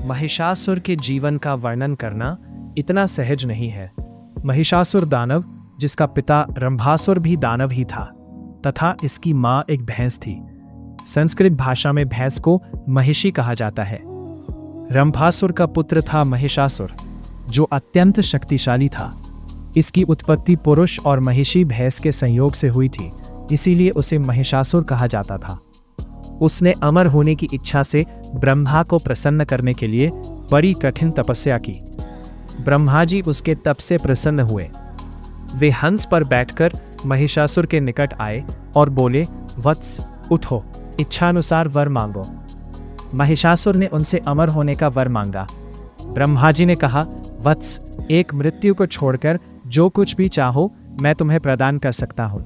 महिषासुर के जीवन का वर्णन करना इतना सहज नहीं है। महिषासुर दानव, जिसका पिता रंभासुर भी दानव ही था, तथा इसकी मां एक भैंस थी। संस्कृत भाषा में भैंस को महिषी कहा जाता है। रंभासुर का पुत्र था महिषासुर, जो अत्यंत शक्तिशाली था। इसकी उत्पत्ति पुरुष और महिषी भैंस के संयोग से हुई थी, इसीलिए उसे महिषासुर कहा जाता था। उसने अमर होने की इच्छा से ब्रह्मा को प्रसन्न करने के लिए बड़ी कठिन तपस्या की। ब्रह्मा जी उसके तप से प्रसन्न हुए। वे हंस पर बैठकर महिषासुर के निकट आए और बोले, वत्स उठो, इच्छानुसार वर मांगो। महिषासुर ने उनसे अमर होने का वर मांगा। ब्रह्मा जी ने कहा, वत्स, एक मृत्यु को छोड़कर जो कुछ भी चाहो मैं तुम्हें प्रदान कर सकता हूं,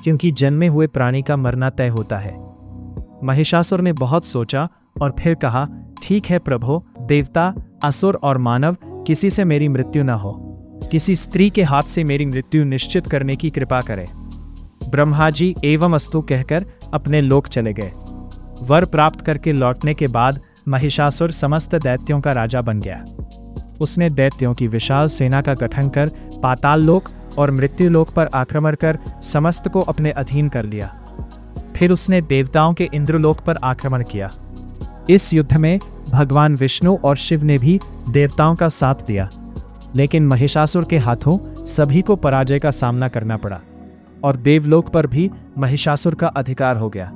क्योंकि जन्मे हुए प्राणी का मरना तय होता है। महिषासुर ने बहुत सोचा और फिर कहा, ठीक है प्रभु, देवता, असुर और मानव, किसी से मेरी मृत्यु न हो। किसी स्त्री के हाथ से मेरी मृत्यु निश्चित करने की कृपा करें। ब्रह्मा जी एवं अस्तु कहकर अपने लोक चले गए। वर प्राप्त करके लौटने के बाद महिषासुर समस्त दैत्यों का राजा बन गया। उसने दैत्यों की विशाल सेना का गठन कर पाताल लोक और मृत्यु लोक पर आक्रमण कर समस्त को अपने अधीन कर लिया। फिर उसने देवताओं के इंद्रलोक पर आक्रमण किया। इस युद्ध में भगवान विष्णु और शिव ने भी देवताओं का साथ दिया, लेकिन महिषासुर के हाथों सभी को पराजय का सामना करना पड़ा और देवलोक पर भी महिषासुर का अधिकार हो गया।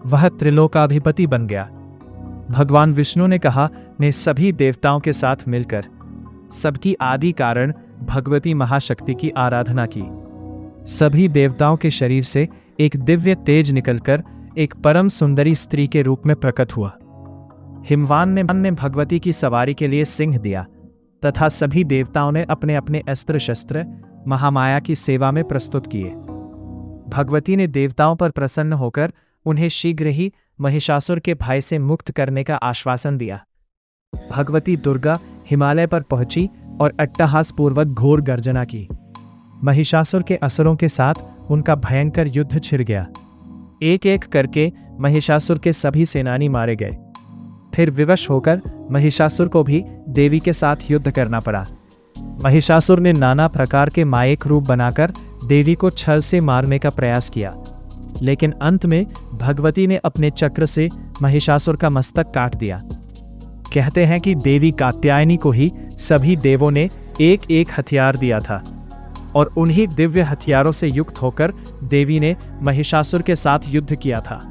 वह त्रिलोकाधिपति बन गया। भगवान विष्णु ने कहा, ने सभी देवताओं के साथ मिलकर सबकी आदि कारण भगवती महाशक्ति की आराधना की। सभी देवताओं के शरीर से एक दिव्य तेज निकलकर एक परम सुंदरी स्त्री के रूप में प्रकट हुआ। हिमवान ने भगवती की सवारी के लिए सिंह दिया तथा सभी देवताओं ने अपने अपने अस्त्र शस्त्र महामाया की सेवा में प्रस्तुत किए। भगवती ने देवताओं पर प्रसन्न होकर उन्हें शीघ्र ही महिषासुर के भय से मुक्त करने का आश्वासन दिया। भगवती दुर्गा हिमालय पर पहुंची और अट्टहासपूर्वक घोर गर्जना की। महिषासुर के असुरों के साथ उनका भयंकर युद्ध छिड़ गया। एक एक करके महिषासुर के सभी सेनानी मारे गए। फिर विवश होकर महिषासुर को भी देवी के साथ युद्ध करना पड़ा। महिषासुर ने नाना प्रकार के मायक रूप बनाकर देवी को छल से मारने का प्रयास किया, लेकिन अंत में भगवती ने अपने चक्र से महिषासुर का मस्तक काट दिया। कहते हैं कि देवी कात्यायनी को ही सभी देवों ने एक एक हथियार दिया था और उन्हीं दिव्य हथियारों से युक्त होकर देवी ने महिषासुर के साथ युद्ध किया था।